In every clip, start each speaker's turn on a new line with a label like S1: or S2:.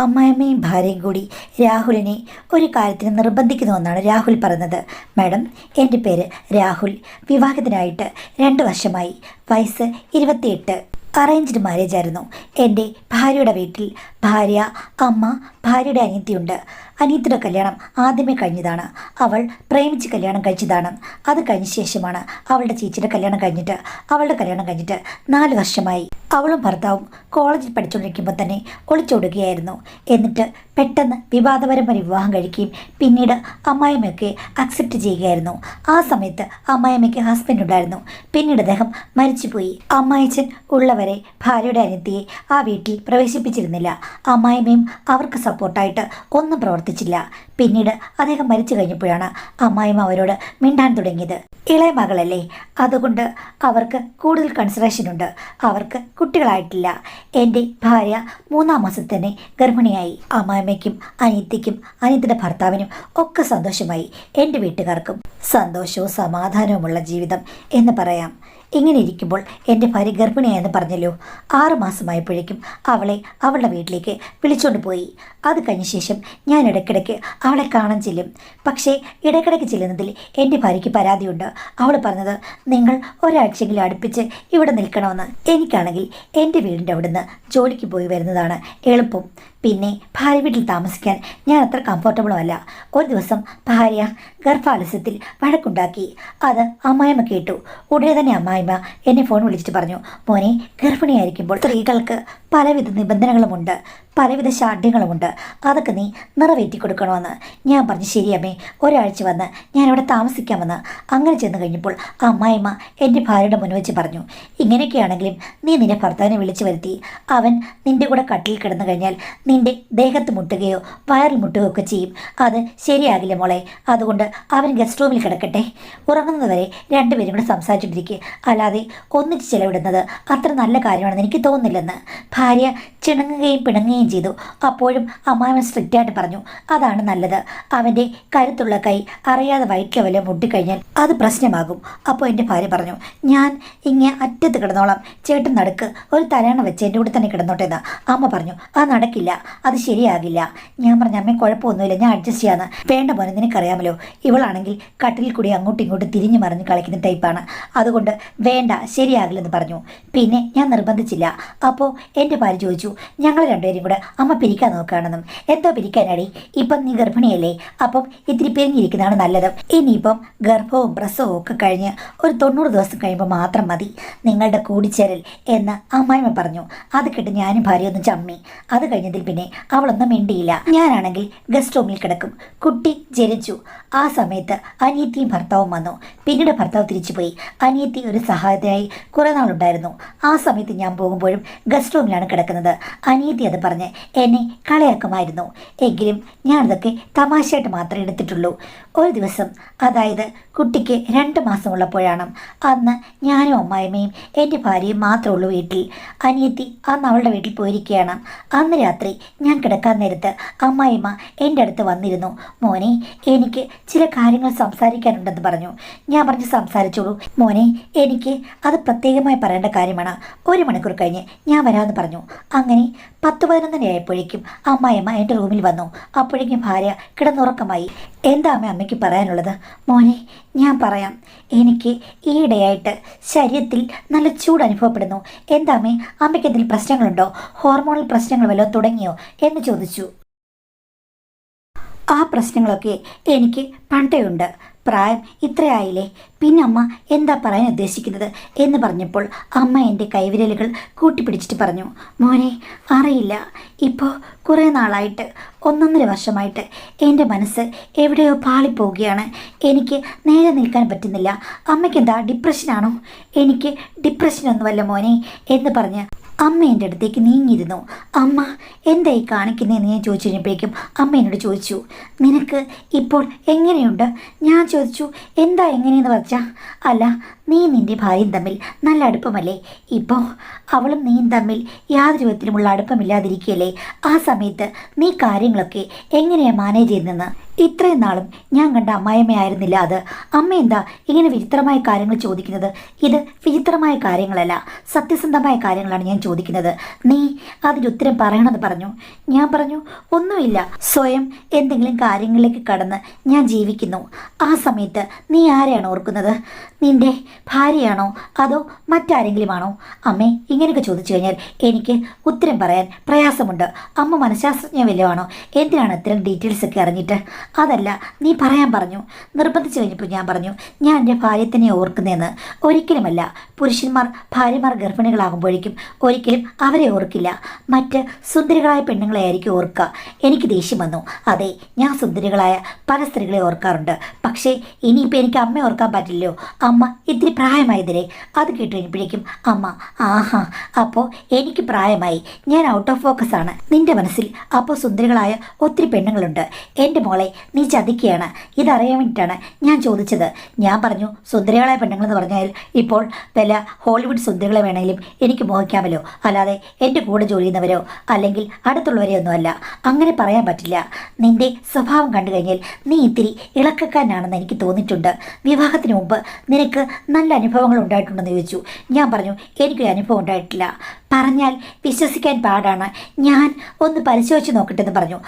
S1: അമ്മായിയമ്മയും ഭാര്യയും കൂടി രാഹുലിനെ ഒരു കാര്യത്തിന് നിർബന്ധിക്കുന്നുവെന്നാണ് രാഹുൽ പറഞ്ഞത്. മാഡം, എൻ്റെ പേര് രാഹുൽ. വിവാഹിതനായിട്ട് 2 വർഷമായി. വയസ്സ് 28. അറേഞ്ച്ഡ് മാരേജ് ആയിരുന്നു. എൻ്റെ ഭാര്യയുടെ വീട്ടിൽ ഭാര്യ, അമ്മ, ഭാര്യയുടെ അനിയത്തിയുണ്ട്. അനിയത്തിയുടെ കല്യാണം ആദ്യമേ കഴിഞ്ഞതാണ്. അവൾ പ്രേമിച്ച് കല്യാണം കഴിച്ചതാണ്. അത് കഴിഞ്ഞ ശേഷമാണ് അവളുടെ ചേച്ചിയുടെ കല്യാണം കഴിഞ്ഞിട്ട് അവളുടെ കല്യാണം കഴിഞ്ഞിട്ട് 4 വർഷമായി. അവളും ഭർത്താവും കോളേജിൽ പഠിച്ചുകൊണ്ടിരിക്കുമ്പോൾ തന്നെ ഒളിച്ചോടുകയായിരുന്നു. എന്നിട്ട് പെട്ടെന്ന് വിവാദപരമായ വിവാഹം കഴിക്കുകയും പിന്നീട് അമ്മായിയമ്മയൊക്കെ അക്സെപ്റ്റ് ചെയ്യുകയായിരുന്നു. ആ സമയത്ത് അമ്മായിയമ്മയ്ക്ക് ഹസ്ബൻഡ് ഉണ്ടായിരുന്നു. പിന്നീട് അദ്ദേഹം മരിച്ചുപോയി. അമ്മായിച്ചൻ ഉള്ളവരെ ഭാര്യയുടെ അനിയത്തിയെ ആ വീട്ടിൽ പ്രവേശിപ്പിച്ചിരുന്നില്ല. അമ്മായിയമ്മയും അവർക്ക് സപ്പോർട്ടായിട്ട് ഒന്നും പ്രവർത്തിച്ചില്ല. പിന്നീട് അദ്ദേഹം മരിച്ചു കഴിഞ്ഞപ്പോഴാണ് അമ്മായിയമ്മ അവരോട് മിണ്ടാൻ തുടങ്ങിയത്. ഇളയ മകളല്ലേ, അതുകൊണ്ട് അവർക്ക് കൂടുതൽ കൺസിഡറേഷൻ ഉണ്ട്. അവർക്ക് കുട്ടികളായിട്ടില്ല. എൻ്റെ ഭാര്യ 3-ാം മാസത്തിൽ തന്നെ ഗർഭിണിയായി. അമ്മായിയമ്മയ്ക്കും അനിയത്തിക്കും അനിയത്തിയുടെ ഭർത്താവിനും ഒക്കെ സന്തോഷമായി. എൻ്റെ വീട്ടുകാർക്കും സന്തോഷവും സമാധാനവുമുള്ള ജീവിതം എന്ന് പറയാം. ഇങ്ങനെ ഇരിക്കുമ്പോൾ എൻ്റെ ഭാര്യ ഗർഭിണിയായെന്ന് പറഞ്ഞല്ലോ. 6 മാസമായപ്പോഴേക്കും അവളെ അവളുടെ വീട്ടിലേക്ക് വിളിച്ചുകൊണ്ട് പോയി. അത് കഴിഞ്ഞ ശേഷം ഞാൻ ഇടയ്ക്കിടയ്ക്ക് അവളെ കാണാൻ ചെല്ലും. പക്ഷേ ഇടയ്ക്കിടയ്ക്ക് ചെല്ലുന്നതിൽ എൻ്റെ ഭാര്യയ്ക്ക് പരാതിയുണ്ട്. അവൾ പറഞ്ഞത്, നിങ്ങൾ ഒരാഴ്ചയെങ്കിലും അടുപ്പിച്ച് ഇവിടെ നിൽക്കണമെന്ന്. എനിക്കാണെങ്കിൽ എൻ്റെ വീടിൻ്റെ അവിടുന്ന് ജോലിക്ക് പോയി വരുന്നതാണ് എളുപ്പം. പിന്നെ ഭാര്യ വീട്ടിൽ താമസിക്കാൻ ഞാൻ അത്ര കംഫർട്ടബിളും അല്ല. ഒരു ദിവസം ഭാര്യ ഗർഭാലസ്യത്തിൽ വഴക്കുണ്ടാക്കി. അത് അമ്മായിയമ്മ കേട്ടു. ഉടനെ തന്നെ അമ്മായിയമ്മ എന്നെ ഫോൺ വിളിച്ചിട്ട് പറഞ്ഞു, മോനെ, ഗർഭിണിയായിരിക്കുമ്പോൾ സ്ത്രീകൾക്ക് പലവിധ നിബന്ധനകളുമുണ്ട്, പലവിധ ശാഠ്യങ്ങളുമുണ്ട്. അതൊക്കെ നീ നിറവേറ്റി കൊടുക്കണമെന്ന്. ഞാൻ പറഞ്ഞു, ശരിയമ്മേ, ഒരാഴ്ച വന്ന് ഞാനിവിടെ താമസിക്കാമെന്ന്. അങ്ങനെ ചെന്ന് കഴിഞ്ഞപ്പോൾ അമ്മായിമ്മ എൻ്റെ ഭാര്യയുടെ മുന്നിൽ വെച്ച് പറഞ്ഞു, ഇങ്ങനെയൊക്കെയാണെങ്കിലും നീ നിന്റെ ഭർത്താവിനെ വിളിച്ചു വരുത്തി അവൻ നിൻ്റെ കൂടെ കട്ടിൽ കിടന്നു കഴിഞ്ഞാൽ നിൻ്റെ ദേഹത്ത് മുട്ടുകയോ വയറിൽ മുട്ടുകയോ ഒക്കെ ചെയ്യും. അത് ശരിയാകില്ല മോളെ. അതുകൊണ്ട് അവൻ ഗസ്റ്റ് റൂമിൽ കിടക്കട്ടെ. ഉറങ്ങുന്നതുവരെ 2 പേരും കൂടെ സംസാരിച്ചുകൊണ്ടിരിക്കുക. അല്ലാതെ ഒന്നിച്ച് ചെലവിടുന്നത് അത്ര നല്ല കാര്യമാണെന്ന് എനിക്ക് തോന്നുന്നില്ലെന്ന് ഭാര്യ ചിണങ്ങുകയും പിണങ്ങുകയും ചെയ്തു. അപ്പോഴും അമ്മാവൻ സ്ട്രിക്റ്റായിട്ട് പറഞ്ഞു, അതാണ് നല്ലത്. അവൻ്റെ കരുത്തുള്ള കൈ അറിയാതെ വയറ്റിലെ വല്ല മുട്ടിക്കഴിഞ്ഞാൽ അത് പ്രശ്നമാകും. അപ്പോൾ എൻ്റെ ഭാര്യ പറഞ്ഞു, ഞാൻ ഇങ്ങനെ അറ്റത്ത് കിടന്നോളാം, ചേട്ടൻ നടുക്ക് ഒരു തലയണ വെച്ച് എൻ്റെ കൂടെ തന്നെ കിടന്നോട്ടെ എന്ന്. അമ്മ പറഞ്ഞു, അത് നടക്കില്ല, അത് ശരിയാകില്ല. ഞാൻ പറഞ്ഞു, അമ്മ കുഴപ്പമൊന്നുമില്ല, ഞാൻ അഡ്ജസ്റ്റ് ചെയ്യാന്ന്. വേണ്ട മോനെ, നിനക്കറിയാമല്ലോ, ഇവളാണെങ്കിൽ കട്ടിലിൽ കൂടി അങ്ങോട്ടും ഇങ്ങോട്ടും തിരിഞ്ഞു മറിഞ്ഞ് കളിക്കുന്ന ടൈപ്പാണ്. അതുകൊണ്ട് വേണ്ട, ശരിയാകില്ലെന്ന് പറഞ്ഞു. പിന്നെ ഞാൻ നിർബന്ധിച്ചില്ല. അപ്പോൾ എൻ്റെ ഭാര്യ ചോദിച്ചു, ഞങ്ങൾ 2 പേരും കൂടെ അമ്മ പിരിക്കാൻ നോക്കുകയാണെന്നും. എന്തോ പിരിക്കാനാടി, ഇപ്പം നീ ഗർഭിണിയല്ലേ, അപ്പം ഇത്തിരി പിരിഞ്ഞിരിക്കുന്നതാണ് നല്ലത്. ഇനിയിപ്പം ഗർഭവും പ്രസവവും ഒക്കെ കഴിഞ്ഞ് ഒരു 90 ദിവസം കഴിയുമ്പോൾ മാത്രം മതി നിങ്ങളുടെ കൂടിച്ചേരൽ എന്ന് അമ്മായിമ്മ പറഞ്ഞു. അത് കേട്ട് ഞാനും ഭാര്യ ഒന്ന് ചമ്മി. അത് കഴിഞ്ഞതിൽ പിന്നെ അവളൊന്നും മിണ്ടിയില്ല. ഞാനാണെങ്കിൽ ഗസ്റ്റ് റൂമിൽ കിടക്കും. കുട്ടി ജനിച്ചു. ആ സമയത്ത് അനിയത്തിയും ഭർത്താവും വന്നു. പിന്നീട് ഭർത്താവ് തിരിച്ചുപോയി. അനിയത്തി ഒരു സഹായത്തിനായി കുറേ നാളുണ്ടായിരുന്നു. ആ സമയത്ത് ഞാൻ പോകുമ്പോഴും ഗസ്റ്റ് റൂമിലാണ് കിടക്കുന്നത്. അനിയത്തി അത് പറഞ്ഞ് എന്നെ കളിയാക്കുമായിരുന്നു. എങ്കിലും ഞാനതൊക്കെ തമാശയായിട്ട് മാത്രമേ എടുത്തിട്ടുള്ളൂ. ഒരു ദിവസം, അതായത് കുട്ടിക്ക് 2 മാസമുള്ളപ്പോഴാണ്, അന്ന് ഞാനും അമ്മായിമ്മയും എൻ്റെ ഭാര്യയും മാത്രമേ ഉള്ളൂ വീട്ടിൽ. അനിയത്തി അന്ന് അവളുടെ വീട്ടിൽ പോയിരിക്കുകയാണ്. അന്ന് രാത്രി ഞാൻ കിടക്കാൻ നേരത്ത് അമ്മായിമ്മ എൻ്റെ അടുത്ത് വന്നിരുന്നു. മോനെ, എനിക്ക് ചില കാര്യങ്ങൾ സംസാരിക്കാനുണ്ടെന്ന് പറഞ്ഞു. ഞാൻ പറഞ്ഞു, സംസാരിച്ചോളൂ മോനെ, എനിക്ക് അത് പ്രത്യേകമായി പറയേണ്ട കാര്യമാണ്. 1 മണിക്കൂർ കഴിഞ്ഞ് ഞാൻ വരാമെന്ന് പറഞ്ഞു. അങ്ങനെ 10-11 ആയപ്പോഴേക്കും അമ്മായിയമ്മ എൻ്റെ റൂമിൽ വന്നു. അപ്പോഴേക്കും ഭാര്യ കിടന്നുറക്കമായി. എന്താ അമ്മയ്ക്ക് പറയാനുള്ളത്? മോനെ, ഞാൻ പറയാം. എനിക്ക് ഈയിടെയായിട്ട് ശരീരത്തിൽ നല്ല ചൂട് അനുഭവപ്പെടുന്നു. എന്താ അമ്മയ്ക്ക് എന്തെങ്കിലും പ്രശ്നങ്ങളുണ്ടോ? ഹോർമോണൽ പ്രശ്നങ്ങൾ വല്ലതും തുടങ്ങിയോ എന്ന് ചോദിച്ചു. ആ പ്രശ്നങ്ങളൊക്കെ എനിക്ക് പണ്ടേ ഉണ്ട്. പ്രായം ഇത്രയായില്ലേ, പിന്നെ അമ്മ എന്താ പറയാൻ ഉദ്ദേശിക്കുന്നത് എന്ന് പറഞ്ഞപ്പോൾ അമ്മ എൻ്റെ കൈവിരലുകൾ കൂട്ടിപ്പിടിച്ചിട്ട് പറഞ്ഞു, മോനെ, അറിയില്ല, ഇപ്പോൾ കുറേ നാളായിട്ട് 1-1.5 വർഷമായിട്ട് എൻ്റെ മനസ്സ് എവിടെയോ പാളിപ്പോവുകയാണ്. എനിക്ക് നേരെ നിൽക്കാൻ പറ്റുന്നില്ല. അമ്മയ്ക്ക് എന്താ ഡിപ്രഷനാണോ? എനിക്ക് ഡിപ്രഷനൊന്നുമല്ല മോനെ എന്ന് പറഞ്ഞ് അമ്മ എൻ്റെ അടുത്തേക്ക് നീങ്ങിയിരുന്നു. അമ്മ എന്തായി കാണിക്കുന്നതെന്ന് ഞാൻ ചോദിച്ചു കഴിഞ്ഞപ്പോഴേക്കും അമ്മ എന്നോട് ചോദിച്ചു, നിനക്ക് ഇപ്പോൾ എങ്ങനെയുണ്ട്? ഞാൻ ചോദിച്ചു, എന്താ എങ്ങനെയെന്ന് വെച്ചാൽ, അല്ല നീ നിന്റെ ഭാര്യയും തമ്മിൽ നല്ല അടുപ്പമല്ലേ? ഇപ്പോൾ അവളും നീയും തമ്മിൽ യാതൊരു വിധത്തിലുമുള്ള അടുപ്പമില്ലാതിരിക്കുകയല്ലേ? ആ സമയത്ത് നീ കാര്യങ്ങളൊക്കെ എങ്ങനെയാണ് മാനേജ് ചെയ്യുന്നതെന്ന് ഇത്രയും നാളും ഞാൻ കണ്ട അമ്മായിയമ്മയായിരുന്നില്ല അത്. അമ്മ എന്താ ഇങ്ങനെ വിചിത്രമായ കാര്യങ്ങൾ ചോദിക്കുന്നത്? ഇത് വിചിത്രമായ കാര്യങ്ങളല്ല, സത്യസന്ധമായ കാര്യങ്ങളാണ് ഞാൻ ചോദിക്കുന്നത്. നീ അതിൻ്റെ ഉത്തരം പറയണമെന്ന് പറഞ്ഞു. ഞാൻ പറഞ്ഞു ഒന്നുമില്ല, സ്വയം എന്തെങ്കിലും കാര്യങ്ങളിലേക്ക് കടന്ന് ഞാൻ ജീവിക്കുന്നു. ആ സമയത്ത് നീ ആരെയാണ് ഓർക്കുന്നത്? നിന്റെ ഭാര്യയാണോ അതോ മറ്റാരെങ്കിലുമാണോ? അമ്മേ, ഇങ്ങനെയൊക്കെ ചോദിച്ചു കഴിഞ്ഞാൽ എനിക്ക് ഉത്തരം പറയാൻ പ്രയാസമുണ്ട്. അമ്മ മനഃശാസ്ത്രജ്ഞ വല്ലതുമാണോ? എന്തിനാണ് ഇത്തരം ഡീറ്റെയിൽസ് ഒക്കെ അറിഞ്ഞിട്ട്? അതല്ല, നീ പറയാൻ പറഞ്ഞു. നിർബന്ധിച്ചു കഴിഞ്ഞപ്പോൾ ഞാൻ പറഞ്ഞു ഞാൻ എൻ്റെ ഭാര്യയെ തന്നെ ഓർക്കുന്നതെന്ന്. ഒരിക്കലുമല്ല. പുരുഷന്മാർ ഭാര്യമാർ ഗർഭിണികളാകുമ്പോഴേക്കും ഒരിക്കലും അവരെ ഓർക്കില്ല, മറ്റ് സുന്ദരികളായ പെണ്ണുങ്ങളെ ആയിരിക്കും ഓർക്കുക. എനിക്ക് ദേഷ്യം വന്നു. അതെ, ഞാൻ സുന്ദരികളായ പല സ്ത്രീകളെ ഓർക്കാറുണ്ട്. പക്ഷേ ഇനിയിപ്പോൾ എനിക്ക് അമ്മ ഓർക്കാൻ പറ്റില്ലല്ലോ. അമ്മ ഇത്തിരി പ്രായമായതിരെ. അത് കേട്ട് കഴിഞ്ഞപ്പോഴേക്കും അമ്മ ആഹാ, അപ്പോൾ എനിക്ക് പ്രായമായി, ഞാൻ ഔട്ട് ഓഫ് ഫോക്കസ് ആണ് നിന്റെ മനസ്സിൽ. അപ്പോൾ സുന്ദരികളായ ഒത്തിരി പെണ്ണുങ്ങളുണ്ട്. എൻ്റെ മോളെ നീ ചതിക്കുകയാണ്. ഇതറിയാൻ വേണ്ടിയിട്ടാണ് ഞാൻ ചോദിച്ചത്. ഞാൻ പറഞ്ഞു സുന്ദരികളായ പെണ്ണുങ്ങളെന്ന് പറഞ്ഞാൽ ഇപ്പോൾ വല്ല ഹോളിവുഡ് സുന്ദരികളെ വേണമെങ്കിലും എനിക്ക് മോഹിക്കാമല്ലോ, അല്ലാതെ എൻ്റെ കൂടെ ജോലി ചെയ്യുന്നവരോ അല്ലെങ്കിൽ അടുത്തുള്ളവരെയോ ഒന്നുമല്ല. അങ്ങനെ പറയാൻ പറ്റില്ല. നിന്റെ സ്വഭാവം കണ്ടു കഴിഞ്ഞാൽ നീ ഇത്തിരി ഇളക്കക്കാരനാണെന്ന് എനിക്ക് തോന്നിയിട്ടുണ്ട്. വിവാഹത്തിന് മുമ്പ് നിനക്ക് നല്ല അനുഭവങ്ങൾ ഉണ്ടായിട്ടുണ്ടെന്ന് ചോദിച്ചു. ഞാൻ പറഞ്ഞു എനിക്കൊരു അനുഭവം ഉണ്ടായിട്ടില്ല. പറഞ്ഞാൽ വിശ്വസിക്കാൻ പാടാണ്. ഞാൻ ഒന്ന് പരിശോധിച്ച് നോക്കട്ടെ എന്ന് പറഞ്ഞു.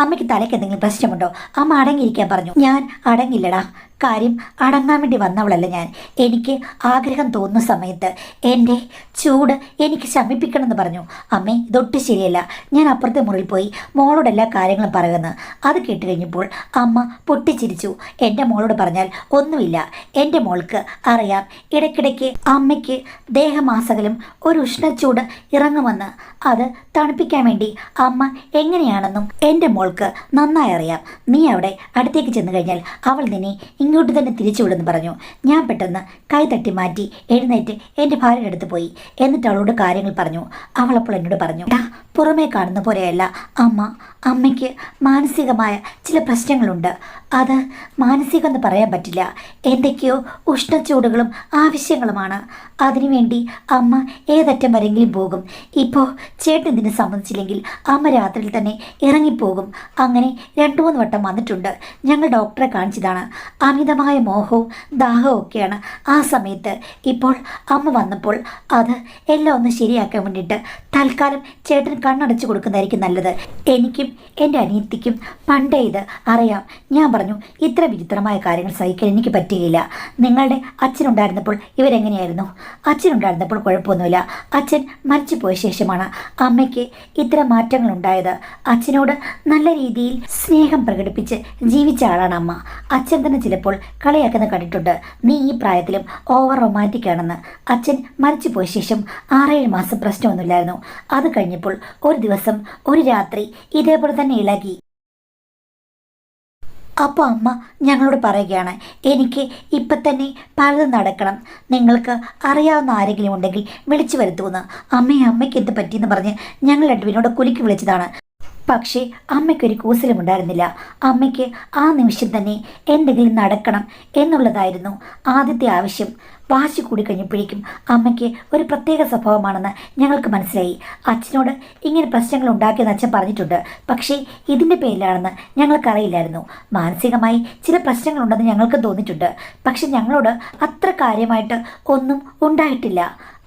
S1: അമ്മയ്ക്ക് തലയ്ക്ക് എന്തെങ്കിലും പ്രശ്നമുണ്ടോ? അമ്മ അടങ്ങിയിരിക്കാൻ പറഞ്ഞു. ഞാൻ അടങ്ങില്ലടാ. കാര്യം അടങ്ങാൻ വേണ്ടി വന്നവളല്ല ഞാൻ. എനിക്ക് ആഗ്രഹം തോന്നുന്ന സമയത്ത് എൻ്റെ ചൂട് എനിക്ക് ശമിപ്പിക്കണമെന്ന് പറഞ്ഞു. അമ്മേ, ഇതൊട്ടും ശരിയല്ല. ഞാൻ അപ്പുറത്തെ മുറിയിൽ പോയി മോളോട് എല്ലാ കാര്യങ്ങളും പറയുമെന്ന്. അത് കേട്ട് കഴിഞ്ഞപ്പോൾ അമ്മ പൊട്ടിച്ചിരിച്ചു. എൻ്റെ മോളോട് പറഞ്ഞാൽ ഒന്നുമില്ല. എൻ്റെ മോൾക്ക് അറിയാം ഇടയ്ക്കിടയ്ക്ക് അമ്മയ്ക്ക് ദേഹമാസകലം ഒരു ഉഷ്ണച്ചൂട് ഇറങ്ങുമെന്ന്. അത് തണുപ്പിക്കാൻ വേണ്ടി അമ്മ എങ്ങനെയാണെന്നും എൻ്റെ മോൾക്ക് നന്നായി അറിയാം. നീ അവിടെ അടുത്തേക്ക് ചെന്ന് കഴിഞ്ഞാൽ അവൾ നിന്നെ ഇങ്ങോട്ട് തന്നെ തിരിച്ചുവിടുമെന്ന് പറഞ്ഞു. ഞാൻ പെട്ടെന്ന് കൈ തട്ടി മാറ്റി എഴുന്നേറ്റ് എൻ്റെ ഭാര്യയുടെ അടുത്ത് പോയി. എന്നിട്ട് അവളോട് കാര്യങ്ങൾ പറഞ്ഞു. അവളപ്പോൾ എന്നോട് പറഞ്ഞു, പുറമേ കാണുന്ന പോലെയല്ല അമ്മയ്ക്ക് മാനസികമായ ചില പ്രശ്നങ്ങളുണ്ട്. അത് മാനസികമെന്ന് പറയാൻ പറ്റില്ല. എന്തൊക്കെയോ ഉഷ്ണച്ചൂടുകളും ആവശ്യങ്ങളുമാണ്. അതിനുവേണ്ടി അമ്മ ഏതറ്റം വരെങ്കിലും പോകും. ഇപ്പോൾ ചേട്ടൻ ഇതിനെ സമ്മതിച്ചില്ലെങ്കിൽ അമ്മ രാത്രിയിൽ തന്നെ ഇറങ്ങിപ്പോകും. അങ്ങനെ 2-3 വട്ടം വന്നിട്ടുണ്ട്. ഞങ്ങൾ ഡോക്ടറെ കാണിച്ചതാണ്. അമിതമായ മോഹവും ദാഹവും ഒക്കെയാണ് ആ സമയത്ത്. ഇപ്പോൾ അമ്മ വന്നപ്പോൾ അത് എല്ലാം ഒന്ന് ശരിയാക്കാൻ വേണ്ടിയിട്ട് തൽക്കാലം ചേട്ടൻ കണ്ണടച്ചു കൊടുക്കുന്നതായിരിക്കും നല്ലത്. എനിക്കും എൻ്റെ അനിയത്തിക്കും പണ്ടേ ഇത് അറിയാം. ഞാൻ പറഞ്ഞു ഇത്ര വിചിത്രമായ കാര്യങ്ങൾ സഹിക്കാൻ എനിക്ക് പറ്റുകയില്ല. നിങ്ങളുടെ അച്ഛനുണ്ടായിരുന്നപ്പോൾ ഇവരെങ്ങനെയായിരുന്നു? അച്ഛനുണ്ടായിരുന്നപ്പോൾ കുഴപ്പമൊന്നുമില്ല. അച്ഛൻ മരിച്ചു പോയ ശേഷമാണ് അമ്മയ്ക്ക് ഇത്തരം മാറ്റങ്ങൾ ഉണ്ടായത്. അച്ഛനോട് നല്ല രീതിയിൽ സ്നേഹം പ്രകടിപ്പിച്ച് ജീവിച്ച ആളാണ് അമ്മ. അച്ഛൻ തന്നെ ചിലപ്പോൾ കളിയാക്കുന്ന കണ്ടിട്ടുണ്ട്, നീ ഈ പ്രായത്തിലും ഓവർ റൊമാൻറ്റിക് ആണെന്ന്. അച്ഛൻ മരിച്ചു പോയ ശേഷം 6-7 മാസം പ്രശ്നമൊന്നുമില്ലായിരുന്നു. അത് കഴിഞ്ഞപ്പോൾ ഒരു ദിവസം ഒരു രാത്രി ഇതേപോലെ തന്നെ ഇളകി. അപ്പോൾ അമ്മ ഞങ്ങളോട് പറയുകയാണ്, എനിക്ക് ഇപ്പം തന്നെ പലതും നടക്കണം, നിങ്ങൾക്ക് അറിയാവുന്ന ആരെങ്കിലും ഉണ്ടെങ്കിൽ വിളിച്ചു വരുത്തുമെന്ന്. അമ്മയ്ക്ക് എന്ത് പറ്റിയെന്ന് പറഞ്ഞ് ഞങ്ങൾ രണ്ടുപേരോട് കുലുക്കി വിളിച്ചതാണ്. പക്ഷേ അമ്മയ്ക്കൊരു കൂസലുമുണ്ടായിരുന്നില്ല. അമ്മയ്ക്ക് ആ നിമിഷം തന്നെ എന്തെങ്കിലും നടക്കണം എന്നുള്ളതായിരുന്നു ആദ്യത്തെ ആവശ്യം. വാശി കൂടി കഴിഞ്ഞപ്പോഴേക്കും അമ്മയ്ക്ക് ഒരു പ്രത്യേക സ്വഭാവമാണെന്ന് ഞങ്ങൾക്ക് മനസ്സിലായി. അച്ഛനോട് ഇങ്ങനെ പ്രശ്നങ്ങൾ ഉണ്ടാക്കിയെന്ന് അച്ഛൻ പറഞ്ഞിട്ടുണ്ട്. പക്ഷേ ഇതിൻ്റെ പേരിലാണെന്ന് ഞങ്ങൾക്കറിയില്ലായിരുന്നു. മാനസികമായി ചില പ്രശ്നങ്ങളുണ്ടെന്ന് ഞങ്ങൾക്ക് തോന്നിയിട്ടുണ്ട്. പക്ഷെ ഞങ്ങളോട് അത്ര കാര്യമായിട്ട് ഒന്നും ഉണ്ടായിട്ടില്ല.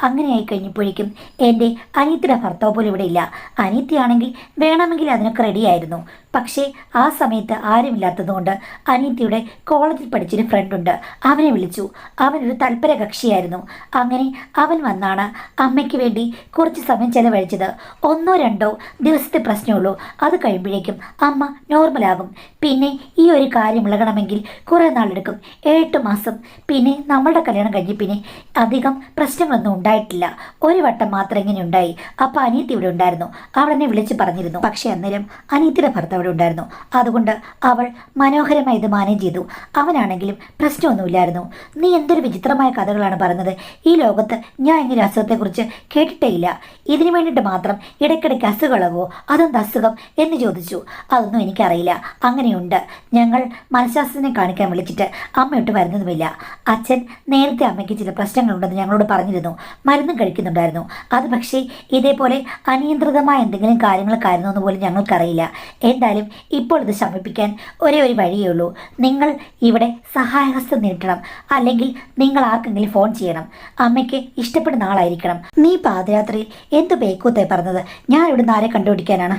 S1: അങ്ങനെയായി കഴിഞ്ഞപ്പോഴേക്കും എൻ്റെ അനിയത്തിയുടെ ഭർത്താവ് പോലും ഇവിടെ ഇല്ല. അനിയത്തിയാണെങ്കിൽ വേണമെങ്കിൽ അതിനൊക്കെ റെഡിയായിരുന്നു. പക്ഷേ ആ സമയത്ത് ആരുമില്ലാത്തതുകൊണ്ട് അനിയത്തിയുടെ കോളേജിൽ പഠിച്ചൊരു ഫ്രണ്ടുണ്ട്, അവനെ വിളിച്ചു. അവനൊരു തൽപര കക്ഷിയായിരുന്നു. അങ്ങനെ അവൻ വന്നാണ് അമ്മയ്ക്ക് വേണ്ടി കുറച്ച് സമയം ചെലവഴിച്ചത്. 1-2 ദിവസത്തെ പ്രശ്നമുള്ളൂ. അത് കഴിയുമ്പോഴേക്കും അമ്മ നോർമലാകും. പിന്നെ ഈ ഒരു കാര്യം ഇളകണമെങ്കിൽ കുറേ നാളെടുക്കും, 8 മാസം. പിന്നെ നമ്മളുടെ കല്യാണം കഴിഞ്ഞ് പിന്നെ അധികം പ്രശ്നങ്ങളൊന്നും ഉണ്ടായിട്ടില്ല. ഒരു വട്ടം മാത്രം ഇങ്ങനെ ഉണ്ടായി. അപ്പോൾ അനിയത്തി ഇവിടെ ഉണ്ടായിരുന്നു. അവളെന്നെ വിളിച്ച് പറഞ്ഞിരുന്നു. പക്ഷേ അന്നേരം അനിയത്തിയുടെ ഭർത്താവ് ഇവിടെ ഉണ്ടായിരുന്നു. അതുകൊണ്ട് അവൾ മനോഹരമായി ഇത് മാനേജ് ചെയ്തു. അവനാണെങ്കിലും പ്രശ്നമൊന്നുമില്ലായിരുന്നു. നീ എന്തൊരു വിചിത്രമായ കഥ കഥകളാണ് പറയുന്നത്. ഈ ലോകത്ത് ഞാൻ ഇങ്ങനെ അസുഖത്തെക്കുറിച്ച് കേട്ടിട്ടേയില്ല. ഇതിനു വേണ്ടിയിട്ട് മാത്രം ഇടയ്ക്കിടയ്ക്ക് അസുഖമാകോ, അതെന്ത് അസുഖം എന്ന് ചോദിച്ചു. അതൊന്നും എനിക്കറിയില്ല. അങ്ങനെയുണ്ട്. ഞങ്ങൾ മനഃശാസ്ത്രത്തിനെ കാണിക്കാൻ വിളിച്ചിട്ട് അമ്മയോട്ട് വരുന്നതുമില്ല. അച്ഛൻ നേരത്തെ അമ്മയ്ക്ക് ചില പ്രശ്നങ്ങളുണ്ടെന്ന് ഞങ്ങളോട് പറഞ്ഞിരുന്നു. മരുന്നും കഴിക്കുന്നുണ്ടായിരുന്നു. അത് പക്ഷേ ഇതേപോലെ അനിയന്ത്രിതമായ എന്തെങ്കിലും കാര്യങ്ങൾക്കായിരുന്നു എന്ന് പോലും ഞങ്ങൾക്കറിയില്ല. എന്തായാലും ഇപ്പോൾ ഇത് ശമിപ്പിക്കാൻ ഒരേ ഒരു വഴിയേ ഉള്ളൂ. നിങ്ങൾ ഇവിടെ സഹായഹസ്തം നീട്ടണം. അല്ലെങ്കിൽ നിങ്ങൾ ആർക്കെങ്കിലും ഫോൺ ചെയ്യണം. അമ്മയ്ക്ക് ഇഷ്ടപ്പെടുന്ന ആളായിരിക്കണം. നീ പാദയാത്രയിൽ എന്ത് ബേക്കൂത്തായി പറഞ്ഞത്? ഞാൻ ഇവിടെ ആരെ കണ്ടുപിടിക്കാനാണ്?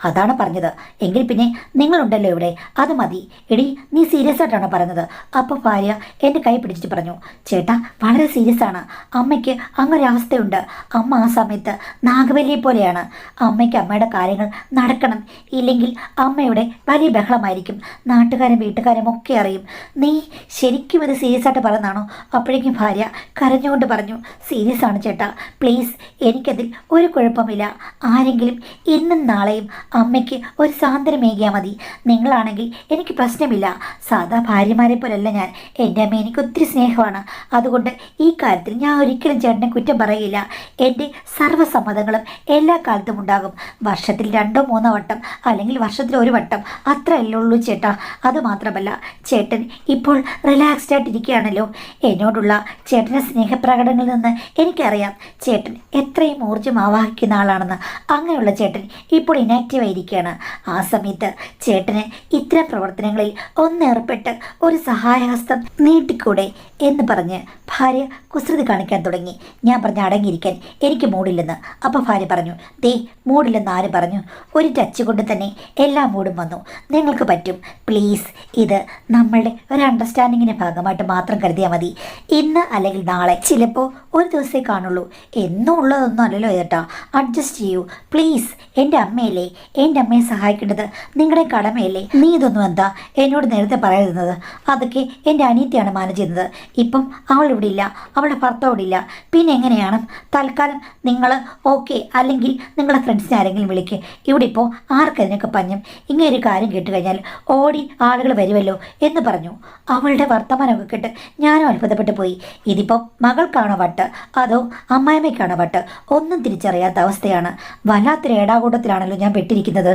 S1: അതാണ് പറഞ്ഞത്. എങ്കിൽ പിന്നെ നിങ്ങളുണ്ടല്ലോ ഇവിടെ, അത് മതി. എടി, നീ സീരിയസ് ആയിട്ടാണ് പറഞ്ഞത്? അപ്പോൾ ഭാര്യ എൻ്റെ കൈ പിടിച്ചിട്ട് പറഞ്ഞു, ചേട്ടാ വളരെ സീരിയസ് ആണ്. അമ്മയ്ക്ക് അങ്ങനൊരവസ്ഥയുണ്ട്. അമ്മ ആ സമയത്ത് നാഗവല്ലിയെ പോലെയാണ്. അമ്മയ്ക്ക് അമ്മയുടെ കാര്യങ്ങൾ നടക്കണം. ഇല്ലെങ്കിൽ അമ്മയുടെ വലിയ ബഹളമായിരിക്കും. നാട്ടുകാരും വീട്ടുകാരും ഒക്കെ അറിയും. നീ ശരിക്കും ഇത് സീരിയസ് ആയിട്ട് പറയുന്നതാണോ? അപ്പോഴേക്കും ഭാര്യ കരഞ്ഞുകൊണ്ട് പറഞ്ഞു, സീരിയസ് ആണ് ചേട്ടാ, പ്ലീസ്. എനിക്കതിൽ ഒരു കുഴപ്പമില്ല. ആരെങ്കിലും ഇന്നും നാളെയും അമ്മയ്ക്ക് ഒരു സാന്ത്വനമേകിയാൽ മതി. നിങ്ങളാണെങ്കിൽ എനിക്ക് പ്രശ്നമില്ല. സാധാ ഭാര്യമാരെ പോലല്ല ഞാൻ. എൻ്റെ അമ്മ എനിക്ക് ഒത്തിരി സ്നേഹമാണ്. അതുകൊണ്ട് ഈ കാര്യത്തിൽ ഞാൻ ഒരിക്കലും ചേട്ടനെ കുറ്റം പറയില്ല. എൻ്റെ സർവ്വസമ്മതങ്ങളും എല്ലാ കാലത്തും ഉണ്ടാകും. വർഷത്തിൽ 2-3 വട്ടം, അല്ലെങ്കിൽ വർഷത്തിൽ 1 വട്ടം, അത്രയല്ലേ ഉള്ളൂ ചേട്ടാ. അതുമാത്രമല്ല, ചേട്ടൻ ഇപ്പോൾ റിലാക്സ്ഡ് ആയിട്ടിരിക്കുകയാണല്ലോ. എന്നോടുള്ള ചേട്ടൻ്റെ സ്നേഹപ്രകടനങ്ങളിൽ നിന്ന് എനിക്കറിയാം ചേട്ടൻ എത്രയും ഊർജ്ജം ആവാഹിക്കുന്ന ആളാണെന്ന്. അങ്ങനെയുള്ള ചേട്ടൻ ഇപ്പോൾ ഇനാക്റ്റീവ് ആയിരിക്കുകയാണ്. ആ സമയത്ത് ചേട്ടന് ഇത്തരം പ്രവർത്തനങ്ങളിൽ ഒന്നേർപ്പെട്ട് ഒരു സഹായഹസ്തം നീട്ടിക്കൂടെ എന്ന് പറഞ്ഞ് ഭാര്യ കുസൃതി കാണിക്കാൻ തുടങ്ങി. ഞാൻ പറഞ്ഞ അടങ്ങിയിരിക്കാൻ എനിക്ക് മൂടില്ലെന്ന്. അപ്പോൾ ഭാര്യ പറഞ്ഞു, ദേ, മൂടില്ലെന്ന് ആര് പറഞ്ഞു? ഒരു ടച്ച് കൊണ്ട് തന്നെ എല്ലാ മൂടും വന്നു. നിങ്ങൾക്ക് പറ്റും. പ്ലീസ്, ഇത് നമ്മളുടെ ഒരു അണ്ടർസ്റ്റാൻഡിങ്ങിൻ്റെ ഭാഗമായിട്ട് മാത്രം കരുതിയാൽ മതി. ഇന്ന് അല്ലെങ്കിൽ നാളെ, ചിലപ്പോൾ ഒരു ദിവസമേ കാണുള്ളൂ. എന്നും ഉള്ളതൊന്നും അല്ലല്ലോ ചേട്ടാ. അഡ്ജസ്റ്റ് ചെയ്യൂ പ്ലീസ്. എൻ്റെ അമ്മയല്ലേ, എൻ്റെ അമ്മയെ സഹായിക്കേണ്ടത് നിങ്ങളുടെ കടമയല്ലേ? നീ ഇതൊന്നും എന്താ എന്നോട് നേരത്തെ പറയുന്നത്? അതൊക്കെ എൻ്റെ അനിയത്തിയാണ് മാനേജ് ചെയ്യുന്നത്. ഇപ്പം അവൾ ഇവിടെ ഇല്ല, അവളുടെ ഭർത്താവ് ഇവിടെ ഇല്ല. പിന്നെ എങ്ങനെയാണ്? തൽക്കാലം നിങ്ങൾ ഓക്കെ, അല്ലെങ്കിൽ നിങ്ങളുടെ ഫ്രണ്ട്സിനെ ആരെങ്കിലും വിളിക്കുക. ഇവിടെ ഇപ്പോൾ ആർക്കതിനൊക്കെ പഞ്ഞും. ഇങ്ങനെ ഒരു കാര്യം കേട്ട് കഴിഞ്ഞാൽ ഓടി ആളുകൾ വരുമല്ലോ എന്ന് പറഞ്ഞു. അവളുടെ വർത്തമാനമൊക്കെ കേട്ട് ഞാനും അത്ഭുതപ്പെട്ടു പോയി. ഇതിപ്പോൾ മകൾക്കാണോ വട്ട്, അതോ അമ്മായിമ്മയ്ക്കാണോ വട്ട്? ഒന്നും തിരിച്ചറിയാത്ത അവസ്ഥയാണ്. വല്ലാത്തൊരു ഏടാകൂട്ടത്തിലാണല്ലോ ഞാൻ പെട്ടിരിക്കുന്നത്.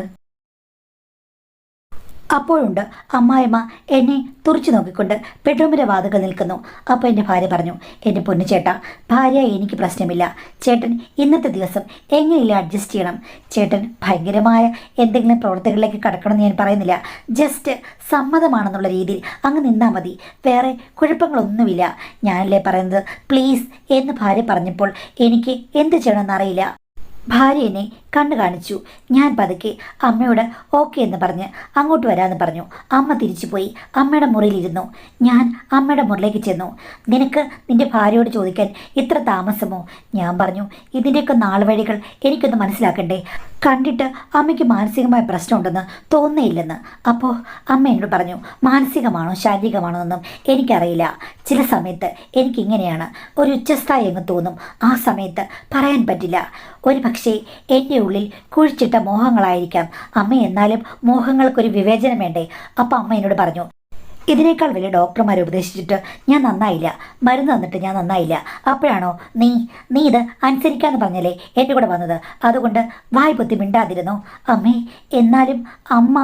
S1: അപ്പോഴുണ്ട് അമ്മായിമ്മ എന്നെ തുറച്ചു നോക്കിക്കൊണ്ട് ബെഡ്റൂമിൻ്റെ വാതിൽക്കൽ നിൽക്കുന്നു. അപ്പോൾ എൻ്റെ ഭാര്യ പറഞ്ഞു, എൻ്റെ പൊന്നു ചേട്ടാ, ഭാര്യ എനിക്ക് പ്രശ്നമില്ല. ചേട്ടൻ ഇന്നത്തെ ദിവസം എങ്ങനെയില്ല അഡ്ജസ്റ്റ് ചെയ്യണം. ചേട്ടൻ ഭയങ്കരമായ എന്തെങ്കിലും പ്രവർത്തികളിലേക്ക് കടക്കണമെന്ന് ഞാൻ പറയുന്നില്ല. ജസ്റ്റ് സമ്മതമാണെന്നുള്ള രീതിയിൽ അങ്ങ് നിന്നാൽ മതി. വേറെ കുഴപ്പങ്ങളൊന്നുമില്ല. ഞാനല്ലേ പറയുന്നത്, പ്ലീസ് എന്ന് ഭാര്യ പറഞ്ഞപ്പോൾ എനിക്ക് എന്ത് ചെയ്യണമെന്നറിയില്ല. ഭാര്യ എന്നെ കണ്ണു കാണിച്ചു. ഞാൻ പതുക്കെ അമ്മയോട് ഓക്കെ എന്ന് പറഞ്ഞ് അങ്ങോട്ട് വരാമെന്ന് പറഞ്ഞു. അമ്മ തിരിച്ചു പോയി അമ്മയുടെ മുറിയിലിരുന്നു. ഞാൻ അമ്മയുടെ മുറിയിലേക്ക് ചെന്നു. നിനക്ക് നിൻ്റെ ഭാര്യയോട് ചോദിക്കാൻ ഇത്ര താമസമോ? ഞാൻ പറഞ്ഞു, ഇതിൻ്റെയൊക്കെ നാൾവഴികൾ എനിക്കൊന്ന് മനസ്സിലാക്കണ്ടേ. കണ്ടിട്ട് അമ്മയ്ക്ക് മാനസികമായ പ്രശ്നമുണ്ടെന്ന് തോന്നുന്നില്ലെന്ന്. അപ്പോൾ അമ്മ എന്നോട് പറഞ്ഞു, മാനസികമാണോ ശാരീരികമാണോ എന്നൊന്നും എനിക്കറിയില്ല. ചില സമയത്ത് എനിക്കിങ്ങനെയാണ്, ഒരു ഉച്ചസ്ഥായി അങ്ങ് തോന്നും. ആ സമയത്ത് പറയാൻ പറ്റില്ല. ഒരു പക്ഷേ എൻ്റെ ഉള്ളിൽ കുഴിച്ചിട്ട മോഹങ്ങളായിരിക്കാം. അമ്മ, എന്നാലും മോഹങ്ങൾക്കൊരു വിവേചനം വേണ്ടേ? അപ്പം അമ്മ എന്നോട് പറഞ്ഞു, ഇതിനേക്കാൾ വലിയ ഡോക്ടർമാരെ ഉപദേശിച്ചിട്ട് ഞാൻ നന്നായില്ല, മരുന്ന് തന്നിട്ട് ഞാൻ നന്നായില്ല. അപ്പോഴാണോ നീ ഇത് അനുസരിക്കാമെന്ന് പറഞ്ഞല്ലേ എൻ്റെ കൂടെ വന്നത്? അതുകൊണ്ട് വായ് പൊത്തി മിണ്ടാതിരുന്നു. അമ്മേ, എന്നാലും അമ്മ,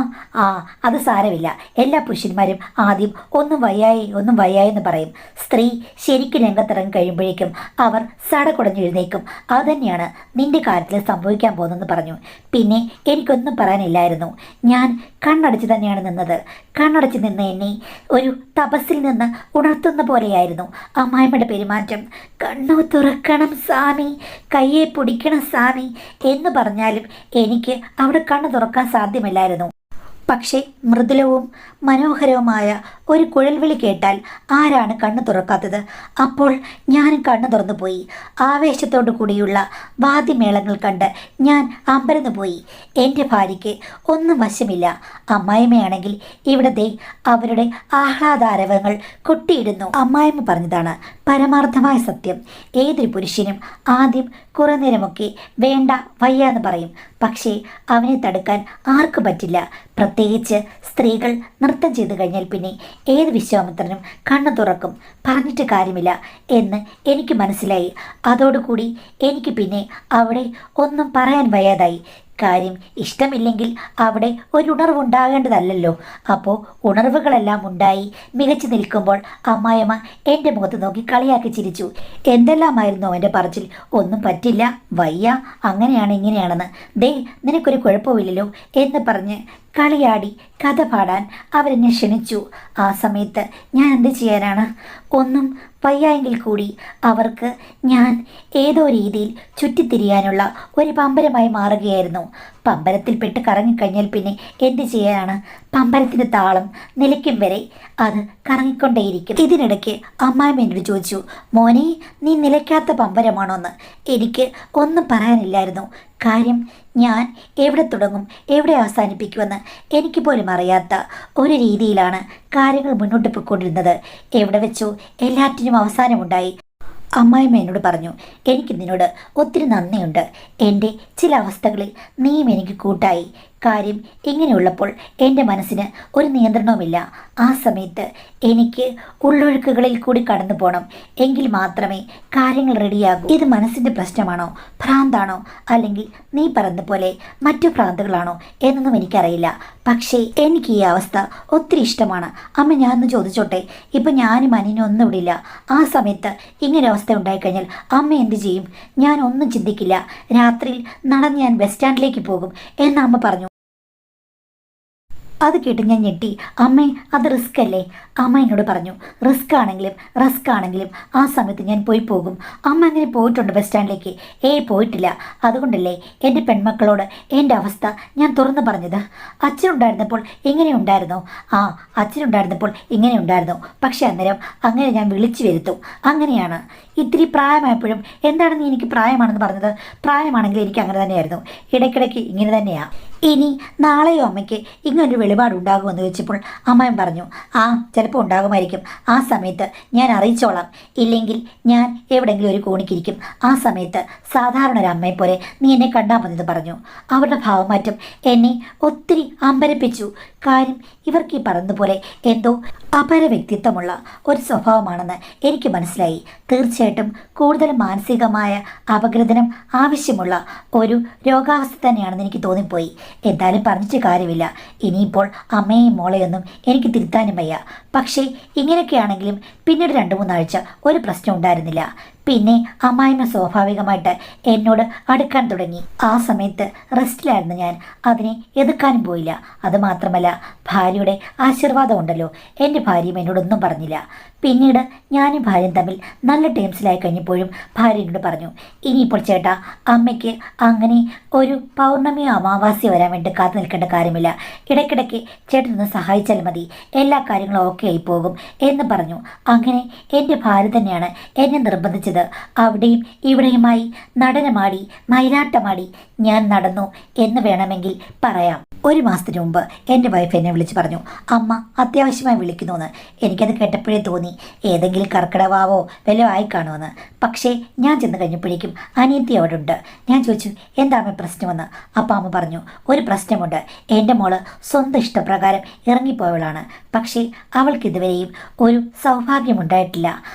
S1: അത് സാരമില്ല. എല്ലാ പുരുഷന്മാരും ആദ്യം ഒന്നും വയ്യായി എന്ന് പറയും. സ്ത്രീ ശരിക്കും രംഗത്തിറങ്ങി കഴിയുമ്പോഴേക്കും അവർ സടകുടഞ്ഞെഴുന്നേക്കും. അതുതന്നെയാണ് നിൻ്റെ കാര്യത്തിൽ സംഭവിക്കാൻ പോകുന്നതെന്ന് പറഞ്ഞു. പിന്നെ എനിക്കൊന്നും പറയാനില്ലായിരുന്നു. ഞാൻ കണ്ണടച്ച് തന്നെയാണ് നിന്നത്. കണ്ണടച്ച് നിന്ന് എന്നെ ഒരു തപസ്സിൽ നിന്ന് ഉണർത്തുന്ന പോലെയായിരുന്നു അമ്മായിമ്മയുടെ പെരുമാറ്റം. കണ്ണു തുറക്കണം സ്വാമി, കയ്യെ പിടിക്കണം സ്വാമി എന്ന് പറഞ്ഞാലും എനിക്ക് അവിടെ കണ്ണു തുറക്കാൻ സാധ്യമല്ലായിരുന്നു. പക്ഷേ മൃദുലവും മനോഹരവുമായ ഒരു കുഴൽവിളി കേട്ടാൽ ആരാണ് കണ്ണു തുറക്കാത്തത്? അപ്പോൾ ഞാനും കണ്ണു തുറന്നു പോയി. ആവേശത്തോടു കൂടിയുള്ള വാദ്യമേളങ്ങൾ കണ്ട് ഞാൻ അമ്പരന്നു പോയി. എൻ്റെ ഭാര്യയ്ക്ക് ഒന്നും വശമില്ല. അമ്മായിമ്മയാണെങ്കിൽ ഇവിടത്തെ അവരുടെ ആഹ്ലാദാരവങ്ങൾ കൊട്ടിയിടുന്നു. അമ്മായിമ്മ പറഞ്ഞതാണ് പരമാർത്ഥമായ സത്യം. ഏതൊരു പുരുഷനും ആദ്യം കുറേ നേരമൊക്കെ വേണ്ട വയ്യ എന്ന് പറയും. പക്ഷേ അവനെ തടുക്കാൻ ആർക്കും പറ്റില്ല. പ്രത്യേകിച്ച് സ്ത്രീകൾ നൃത്തം ചെയ്തു കഴിഞ്ഞാൽ പിന്നെ ഏത് വിശ്വാമിത്രനും കണ്ണു തുറക്കും, പറഞ്ഞിട്ട് കാര്യമില്ല എന്ന് എനിക്ക് മനസ്സിലായി. അതോടുകൂടി എനിക്ക് പിന്നെ അവിടെ ഒന്നും പറയാൻ വയ്യാതായി. കാര്യം ഇഷ്ടമില്ലെങ്കിൽ അവിടെ ഒരു ഉണർവുണ്ടാകേണ്ടതല്ലോ. അപ്പോൾ ഉണർവുകളെല്ലാം ഉണ്ടായി മികച്ചു നിൽക്കുമ്പോൾ അമ്മായിയമ്മ എൻ്റെ മുഖത്ത് നോക്കി കളിയാക്കി ചിരിച്ചു. എന്തെല്ലാമായിരുന്നു അവൻ്റെ പറച്ചിൽ? ഒന്നും പറ്റില്ല, വയ്യ, അങ്ങനെയാണ് ഇങ്ങനെയാണെന്ന്. ദേ നിനക്കൊരു കുഴപ്പമില്ലല്ലോ എന്ന് പറഞ്ഞ് കളിയാടി കഥ പാടാൻ അവരെന്നെ ക്ഷണിച്ചു. ആ സമയത്ത് ഞാൻ എന്ത് ചെയ്യാനാണ്? ഒന്നും വയ്യായെങ്കിൽ കൂടി അവർക്ക് ഞാൻ ഏതോ രീതിയിൽ ചുറ്റിത്തിരിയാനുള്ള ഒരു പമ്പരമായി മാറുകയായിരുന്നു. പമ്പരത്തിൽപ്പെട്ട് കറങ്ങിക്കഴിഞ്ഞാൽ പിന്നെ എന്ത് ചെയ്യാനാണ്? പമ്പരത്തിൻ്റെ താളം നിലയ്ക്കും വരെ അത് കറങ്ങിക്കൊണ്ടേയിരിക്കും. ഇതിനിടയ്ക്ക് അമ്മായിമ്മ എന്നോട് ചോദിച്ചു, മോനെ നീ നിലയ്ക്കാത്ത പമ്പരമാണോ എന്ന്. എനിക്ക് ഒന്നും പറയാനില്ലായിരുന്നു. കാര്യം ഞാൻ എവിടെ തുടങ്ങും എവിടെ അവസാനിപ്പിക്കുമെന്ന് എനിക്ക് പോലും അറിയാത്ത ഒരു രീതിയിലാണ് കാര്യങ്ങൾ മുന്നോട്ട് പോയിക്കൊണ്ടിരുന്നത്. എവിടെ വെച്ചോ എല്ലാറ്റിനും അവസാനമുണ്ടായി. അമ്മായിമ്മ എന്നോട് പറഞ്ഞു, എനിക്ക് നിന്നോട് ഒത്തിരി നന്ദിയുണ്ട്. എൻ്റെ ചില അവസ്ഥകളിൽ നീയും എനിക്ക് കൂട്ടായി. കാര്യം ഇങ്ങനെയുള്ളപ്പോൾ എൻ്റെ മനസ്സിന് ഒരു നിയന്ത്രണവുമില്ല. ആ സമയത്ത് എനിക്ക് ഉള്ളൊഴുക്കുകളിൽ കൂടി കടന്നു പോകണം. എങ്കിൽ മാത്രമേ കാര്യങ്ങൾ റെഡിയാകൂ. ഇത് മനസ്സിൻ്റെ പ്രശ്നമാണോ, ഭ്രാന്താണോ, അല്ലെങ്കിൽ നീ പറഞ്ഞ പോലെ മറ്റു ഭ്രാന്തുകളാണോ എന്നൊന്നും എനിക്കറിയില്ല. പക്ഷേ എനിക്ക് ഈ അവസ്ഥ ഒത്തിരി ഇഷ്ടമാണ്. അമ്മ ഞാനൊന്ന് ചോദിച്ചോട്ടെ, ഇപ്പം ഞാനും അനിയനും ഒന്നും ഇവിടില്ല. ആ സമയത്ത് ഇങ്ങനെ അവസ്ഥ ഉണ്ടായിക്കഴിഞ്ഞാൽ അമ്മ എന്ത് ചെയ്യും? ഞാൻ ഒന്നും ചിന്തിക്കില്ല. രാത്രിയിൽ നടന്ന് ഞാൻ ബസ് സ്റ്റാൻഡിലേക്ക് പോകും എന്ന് അമ്മ പറഞ്ഞു. അത് കേട്ട് ഞാൻ ഞെട്ടി. അമ്മേ അത് റിസ്ക് അല്ലേ? അമ്മ എന്നോട് പറഞ്ഞു, റിസ്ക് ആണെങ്കിലും ആ സമയത്ത് ഞാൻ പോകും. അമ്മ അങ്ങനെ പോയിട്ടുണ്ട് ബസ് സ്റ്റാൻഡിലേക്ക്? പോയിട്ടില്ല. അതുകൊണ്ടല്ലേ എൻ്റെ പെൺമക്കളോട് എൻ്റെ അവസ്ഥ ഞാൻ തുറന്നു പറഞ്ഞത്. അച്ഛനുണ്ടായിരുന്നപ്പോൾ ഇങ്ങനെ ഉണ്ടായിരുന്നോ? അച്ഛനുണ്ടായിരുന്നപ്പോൾ ഇങ്ങനെ ഉണ്ടായിരുന്നു. പക്ഷെ അന്നേരം അങ്ങനെ ഞാൻ വിളിച്ചു വരുത്തും. അങ്ങനെയാണ്. ഇത്തിരി പ്രായമായപ്പോഴും എന്താണ് നീ എനിക്ക് പ്രായമാണെന്ന് പറഞ്ഞത്? പ്രായമാണെങ്കിൽ എനിക്ക് അങ്ങനെ തന്നെയായിരുന്നു. ഇടയ്ക്കിടയ്ക്ക് ഇങ്ങനെ തന്നെയാണ്. ഇനി നാളെയോ അമ്മയ്ക്ക് ഇങ്ങനൊരു വെളിപാടുണ്ടാകുമെന്ന് ചോദിച്ചപ്പോൾ അമ്മയും പറഞ്ഞു, ചിലപ്പോൾ ഉണ്ടാകുമായിരിക്കും. ആ സമയത്ത് ഞാൻ അറിയിച്ചോളാം. ഇല്ലെങ്കിൽ ഞാൻ എവിടെയെങ്കിലും ഒരു കോണിക്കിരിക്കും. ആ സമയത്ത് സാധാരണ ഒരു അമ്മയെ പോലെ നീ എന്നെ കണ്ടാൽ മതി എന്ന് പറഞ്ഞു. അവരുടെ ഭാവമാറ്റം എന്നെ ഒത്തിരി അമ്പരപ്പിച്ചു. കാര്യം ഇവർക്ക് ഈ പറഞ്ഞതുപോലെ എന്തോ അപര വ്യക്തിത്വമുള്ള ഒരു സ്വഭാവമാണെന്ന് എനിക്ക് മനസ്സിലായി. തീർച്ചയായിട്ടും കൂടുതൽ മാനസികമായ അപഗ്രഥനം ആവശ്യമുള്ള ഒരു രോഗാവസ്ഥ തന്നെയാണെന്ന് എനിക്ക് തോന്നിപ്പോയി. എന്തായാലും പറഞ്ഞിട്ട് കാര്യമില്ല. ഇനിയിപ്പോൾ അമ്മയെയും മോളെയൊന്നും എനിക്ക് തിരുത്താനും വയ്യ. പക്ഷേ ഇങ്ങനെയൊക്കെയാണെങ്കിലും പിന്നീട് 2-3 ആഴ്ച ഒരു പ്രശ്നം ഉണ്ടായിരുന്നില്ല. പിന്നെ അമ്മായിമ്മ സ്വാഭാവികമായിട്ട് എന്നോട് അടുക്കാൻ തുടങ്ങി. ആ സമയത്ത് റെസ്റ്റിലായിരുന്നു ഞാൻ. അതിനെ എതിർക്കാനും പോയില്ല. അതുമാത്രമല്ല, ഭാര്യയുടെ ആശീർവാദം ഉണ്ടല്ലോ. എൻ്റെ ഭാര്യയും എന്നോടൊന്നും പറഞ്ഞില്ല. പിന്നീട് ഞാനും ഭാര്യയും തമ്മിൽ നല്ല ടേംസിലായി കഴിഞ്ഞപ്പോഴും ഭാര്യ എന്നോട് പറഞ്ഞു, ഇനിയിപ്പോൾ ചേട്ടാ അമ്മയ്ക്ക് അങ്ങനെ ഒരു പൗർണമിയോ അമാവാസ്യ വരാൻ വേണ്ടി കാത്തു നിൽക്കേണ്ട കാര്യമില്ല. ഇടയ്ക്കിടയ്ക്ക് ചേട്ടനൊന്ന് സഹായിച്ചാൽ മതി, എല്ലാ കാര്യങ്ങളും ഓക്കെ ആയി പോകും എന്ന് പറഞ്ഞു. അങ്ങനെ എൻ്റെ ഭാര്യ തന്നെയാണ് എന്നെ നിർബന്ധിച്ചത്. അവിടെയും ഇവിടെയുമായി നടനമാടി മയിലാട്ടമാടി ഞാൻ നടന്നു എന്ന് വേണമെങ്കിൽ പറയാം. 1 മാസത്തിന് മുമ്പ് എൻ്റെ വൈഫ് എന്നെ വിളിച്ച് പറഞ്ഞു, അമ്മ അത്യാവശ്യമായി വിളിക്കുന്നുവെന്ന്. എനിക്കത് കേട്ടപ്പോഴേ തോന്നി ഏതെങ്കിലും കർക്കിടവാവോ വല്ലോ ആയി കാണുമെന്ന്. പക്ഷേ ഞാൻ ചെന്ന് കഴിഞ്ഞപ്പോഴേക്കും അനിയത്തി അവിടെ ഉണ്ട്. ഞാൻ ചോദിച്ചു, എന്താ അമ്മ പ്രശ്നമെന്ന്. അപ്പം അമ്മ പറഞ്ഞു, ഒരു പ്രശ്നമുണ്ട്. എൻ്റെ മോള് സ്വന്തം ഇഷ്ടപ്രകാരം ഇറങ്ങിപ്പോയവളാണ്. പക്ഷേ അവൾക്ക് ഇതുവരെയും ഒരു സൗഭാഗ്യമുണ്ടായിട്ടില്ല.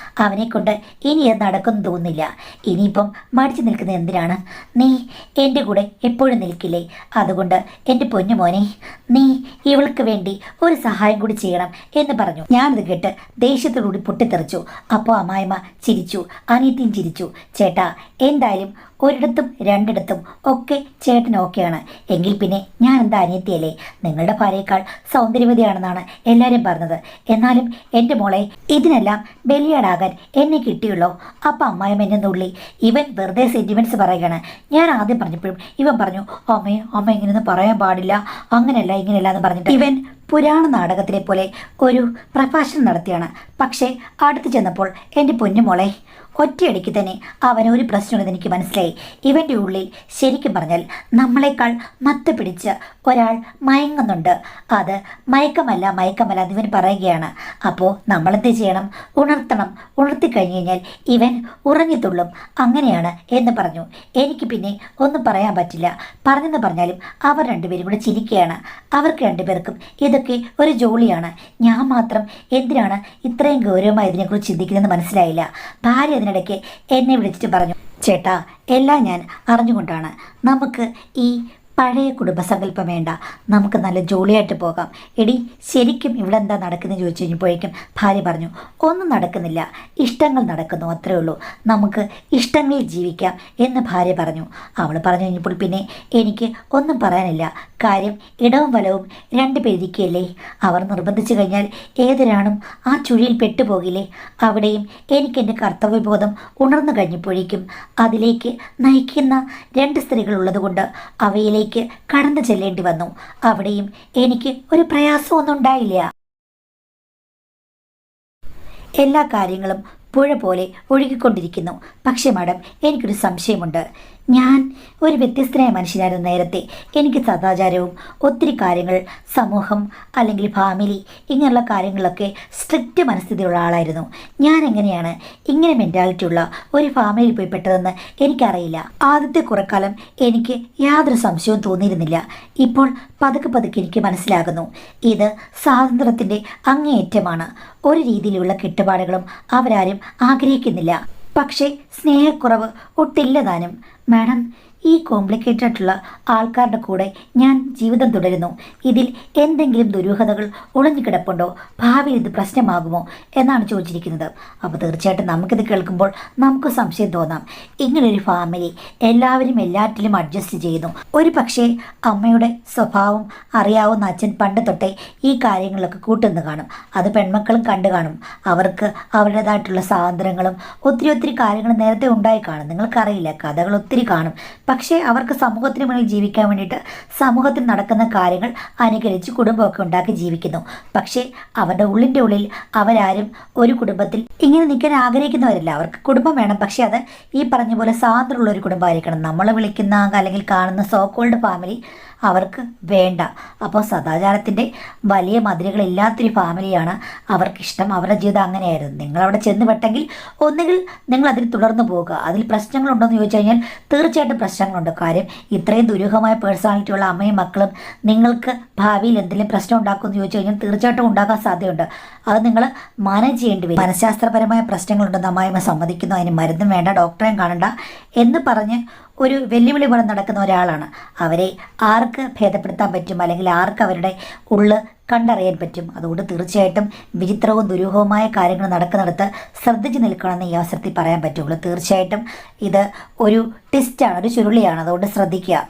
S1: അവനെക്കൊണ്ട് ഇനി അത് നടക്കുമെന്ന് തോന്നുന്നില്ല. ഇനിയിപ്പം മടിച്ചു നിൽക്കുന്നത് എന്തിനാണ്? നീ എൻ്റെ കൂടെ എപ്പോഴും നിൽക്കില്ലേ? അതുകൊണ്ട് എൻ്റെ പൊന്നു മോനെ, നീ ഇവൾക്ക് വേണ്ടി ഒരു സഹായം കൂടി ചെയ്യണം എന്ന് പറഞ്ഞു. ഞാനത് കേട്ട് ദേഷ്യത്തോടുകൂടി പൊട്ടിത്തെറിച്ചു. അപ്പോൾ അമ്മായിമ്മ ചിരിച്ചു, അനിയത്തിയും ചിരിച്ചു. ചേട്ടാ, എന്തായാലും ഒരിടത്തും രണ്ടിടത്തും ഒക്കെ ചേട്ടൻ ഓക്കെയാണ്. എങ്കിൽ പിന്നെ ഞാൻ എന്താ അനിയത്തിയല്ലേ? നിങ്ങളുടെ ഭാര്യയേക്കാൾ സൗന്ദര്യവതിയാണെന്നാണ് എല്ലാവരും പറഞ്ഞത്. എന്നാലും എൻ്റെ മോളെ ഇതിനെല്ലാം ബലിയാടാകാൻ എന്നെ കിട്ടിയുള്ളൂ. അപ്പം അമ്മായിമ്മ എന്നെ നുള്ളി. ഇവൻ വെറുതെ സെൻറ്റിമെൻറ്റ്സ് പറയുകയാണ്. ഞാൻ ആദ്യം പറഞ്ഞപ്പോഴും ഇവൻ പറഞ്ഞു, അമ്മ ഇങ്ങനെയൊന്നും പറയാൻ പാടില്ല, അങ്ങനെയല്ല ഇങ്ങനെയല്ല എന്ന് പറഞ്ഞിട്ട് ഇവൻ പുരാണ നാടകത്തിലെ പോലെ ഒരു പ്രഭാഷണം നടത്തിയാണ്. പക്ഷേ അടുത്ത് ചെന്നപ്പോൾ എൻ്റെ പൊന്നുമോളെ ഒറ്റയടിക്ക് തന്നെ അവന് ഒരു പ്രശ്നമുണ്ടെന്ന് എനിക്ക് മനസ്സിലായി. ഇവൻ്റെ ഉള്ളിൽ ശരിക്കും പറഞ്ഞാൽ നമ്മളെക്കാൾ മത്ത് പിടിച്ച് ഒരാൾ മയങ്ങുന്നുണ്ട്. അത് മയക്കമല്ല എന്ന് ഇവൻ പറയുകയാണ്. അപ്പോൾ നമ്മളെന്ത് ചെയ്യണം? ഉണർത്തണം. ഉണർത്തിക്കഴിഞ്ഞ് കഴിഞ്ഞാൽ ഇവൻ ഉറങ്ങിത്തുള്ളും. അങ്ങനെയാണ് എന്ന് പറഞ്ഞു. എനിക്ക് പിന്നെ ഒന്നും പറയാൻ പറ്റില്ല. പറഞ്ഞെന്ന് പറഞ്ഞാലും അവർ രണ്ടുപേരും കൂടെ ചിരിക്കുകയാണ്. അവർക്ക് രണ്ടുപേർക്കും ഇതൊക്കെ ഒരു ജോലിയാണ്. ഞാൻ മാത്രം എന്തിനാണ് ഇത്രയും ഗൗരവമായി ഇതിനെക്കുറിച്ച് ചിന്തിക്കുന്നതെന്ന് മനസ്സിലായില്ല. ഭാര്യ അതിനിടയ്ക്ക് എന്നെ വിളിച്ചിട്ട് പറഞ്ഞു, ചേട്ടാ എല്ലാം ഞാൻ അറിഞ്ഞുകൊണ്ടാണ്. നമുക്ക് ഈ പഴയ കുടുംബസങ്കല്പം വേണ്ട, നമുക്ക് നല്ല ജോളിയായിട്ട് പോകാം. എടി ശരിക്കും ഇവിടെ എന്താ നടക്കുന്നത് ചോദിച്ചു കഴിഞ്ഞപ്പോഴേക്കും ഭാര്യ പറഞ്ഞു, ഒന്നും നടക്കുന്നില്ല, ഇഷ്ടങ്ങൾ നടക്കുന്നു, അത്രേ ഉള്ളൂ, നമുക്ക് ഇഷ്ടങ്ങളിൽ ജീവിക്കാം എന്ന് ഭാര്യ പറഞ്ഞു. അവൾ പറഞ്ഞു കഴിഞ്ഞപ്പോൾ പിന്നെ എനിക്ക് ഒന്നും പറയാനില്ല. കാര്യം ഇടവും വലവും രണ്ട് പേരിക്കുകയല്ലേ. അവർ നിർബന്ധിച്ചു കഴിഞ്ഞാൽ ഏതൊരാണും ആ ചുഴിയിൽ പെട്ടുപോകില്ലേ. അവിടെയും എനിക്ക് എൻ്റെ കർത്തവ്യബോധം ഉണർന്നു കഴിഞ്ഞപ്പോഴേക്കും അതിലേക്ക് നയിക്കുന്ന രണ്ട് സ്ത്രീകൾ ഉള്ളതുകൊണ്ട് അവയിലേക്ക് കടന്നു ചെല്ലേണ്ടി വന്നു. അവിടെയും എനിക്ക് ഒരു പ്രയാസമൊന്നും ഉണ്ടായില്ല. എല്ലാ കാര്യങ്ങളും പുഴ പോലെ ഒഴുകിക്കൊണ്ടിരിക്കുന്നു. പക്ഷേ മാഡം, എനിക്കൊരു സംശയമുണ്ട്. ഞാൻ ഒരു വ്യത്യസ്തനായ മനുഷ്യനായിരുന്നു നേരത്തെ. എനിക്ക് സദാചാരവും ഒത്തിരി കാര്യങ്ങൾ, സമൂഹം അല്ലെങ്കിൽ ഫാമിലി ഇങ്ങനെയുള്ള കാര്യങ്ങളിലൊക്കെ സ്ട്രിക്റ്റ് മനസ്ഥിതിയുള്ള ആളായിരുന്നു. ഞാൻ എങ്ങനെയാണ് ഇങ്ങനെ മെൻറ്റാലിറ്റി ഉള്ള ഒരു ഫാമിലിയിൽ പോയി പെട്ടതെന്ന് എനിക്കറിയില്ല. ആദ്യത്തെ കുറക്കാലം എനിക്ക് യാതൊരു സംശയവും തോന്നിയിരുന്നില്ല. ഇപ്പോൾ പതുക്കെ എനിക്ക് മനസ്സിലാകുന്നു, ഇത് സ്വാതന്ത്ര്യത്തിൻ്റെ അങ്ങേയറ്റമാണ്. ഒരു രീതിയിലുള്ള കെട്ടുപാടുകളും അവരാരും ആഗ്രഹിക്കുന്നില്ല. പക്ഷേ സ്നേഹക്കുറവ് ഒട്ടില്ല താനും. മാഡം, ഈ കോംപ്ലിക്കേറ്റഡ് ആയിട്ടുള്ള ആൾക്കാരുടെ കൂടെ ഞാൻ ജീവിതം തുടരുന്നു. ഇതിൽ എന്തെങ്കിലും ദുരൂഹതകൾ ഒളിഞ്ഞു കിടപ്പുണ്ടോ? ഭാവിയിൽ ഇത് പ്രശ്നമാകുമോ എന്നാണ് ചോദിച്ചിരിക്കുന്നത്. അപ്പോൾ തീർച്ചയായിട്ടും നമുക്കിത് കേൾക്കുമ്പോൾ നമുക്ക് സംശയം തോന്നാം. ഇങ്ങനൊരു ഫാമിലി എല്ലാവരും എല്ലാറ്റിലും അഡ്ജസ്റ്റ് ചെയ്യുന്നു. ഒരു പക്ഷേ അമ്മയുടെ സ്വഭാവം അറിയാവുന്ന അച്ഛൻ പണ്ട് തൊട്ടേ ഈ കാര്യങ്ങളൊക്കെ കൂട്ടുന്നു കാണും. അത് പെൺമക്കളും കണ്ടു കാണും. അവർക്ക് അവരുടേതായിട്ടുള്ള സ്വാതന്ത്ര്യങ്ങളും ഒത്തിരി കാര്യങ്ങൾ നേരത്തെ ഉണ്ടായി കാണും. നിങ്ങൾക്കറിയില്ല, കഥകൾ ഒത്തിരി കാണും. പക്ഷേ അവർക്ക് സമൂഹത്തിന് മുന്നിൽ ജീവിക്കാൻ വേണ്ടിയിട്ട് സമൂഹത്തിൽ നടക്കുന്ന കാര്യങ്ങൾ അനുകരിച്ച് കുടുംബമൊക്കെ ഉണ്ടാക്കി ജീവിക്കുന്നു. പക്ഷേ അവരുടെ ഉള്ളിൻ്റെ ഉള്ളിൽ അവരാരും ഒരു കുടുംബത്തിൽ ഇങ്ങനെ നിൽക്കാൻ ആഗ്രഹിക്കുന്നവരല്ല. അവർക്ക് കുടുംബം വേണം, പക്ഷേ അത് ഈ പറഞ്ഞ പോലെ സ്വാതന്ത്ര്യമുള്ള ഒരു കുടുംബമായിരിക്കണം. നമ്മൾ വിളിക്കുന്ന അല്ലെങ്കിൽ കാണുന്ന സോ കോൾഡ് ഫാമിലി അവർക്ക് വേണ്ട. അപ്പോൾ സദാചാരത്തിൻ്റെ വലിയ മതിലുകളില്ലാത്തൊരു ഫാമിലിയാണ് അവർക്കിഷ്ടം. അവരുടെ ജീവിതം അങ്ങനെയായിരുന്നു. നിങ്ങളവിടെ ചെന്ന് പെട്ടെങ്കിൽ ഒന്നുകിൽ നിങ്ങൾ അതിൽ തുടർന്ന് പോകുക. അതിൽ പ്രശ്നങ്ങളുണ്ടോ എന്ന് ചോദിച്ചു കഴിഞ്ഞാൽ തീർച്ചയായിട്ടും പ്രശ്നങ്ങളുണ്ട്. കാര്യം ഇത്രയും ദുരൂഹമായ പേഴ്സണാലിറ്റിയുള്ള അമ്മയും മക്കളും നിങ്ങൾക്ക് ഭാവിയിൽ എന്തെങ്കിലും പ്രശ്നം ഉണ്ടാക്കുമെന്ന് ചോദിച്ചു കഴിഞ്ഞാൽ തീർച്ചയായിട്ടും ഉണ്ടാക്കാൻ സാധ്യതയുണ്ട്. അത് നിങ്ങൾ മാനേജ് ചെയ്യേണ്ടി വരും. മനഃശാസ്ത്രപരമായ പ്രശ്നങ്ങളുണ്ടെന്ന് അമ്മായിമ്മ സമ്മതിക്കുന്നു. അതിന് മരുന്നും വേണ്ട, ഡോക്ടറെയും കാണണ്ട എന്ന് പറഞ്ഞ് ഒരു വെല്ലുവിളി പോലെ നടക്കുന്ന ഒരാളാണ്. അവരെ ആർക്ക് ഭേദപ്പെടുത്താൻ പറ്റും, അല്ലെങ്കിൽ ആർക്ക് അവരുടെ ഉള്ള് കണ്ടറിയാൻ പറ്റും? അതുകൊണ്ട് തീർച്ചയായിട്ടും വിചിത്രവും ദുരൂഹവുമായ കാര്യങ്ങൾ നടക്കുന്നിടത്ത് ശ്രദ്ധിച്ച് നിൽക്കണമെന്ന് ഈ അവസരത്തിൽ പറയാൻ പറ്റുള്ളൂ. തീർച്ചയായിട്ടും ഇത് ഒരു ടെസ്റ്റാണ്, ഒരു ചുരുളിയാണ്. അതുകൊണ്ട് ശ്രദ്ധിക്കുക.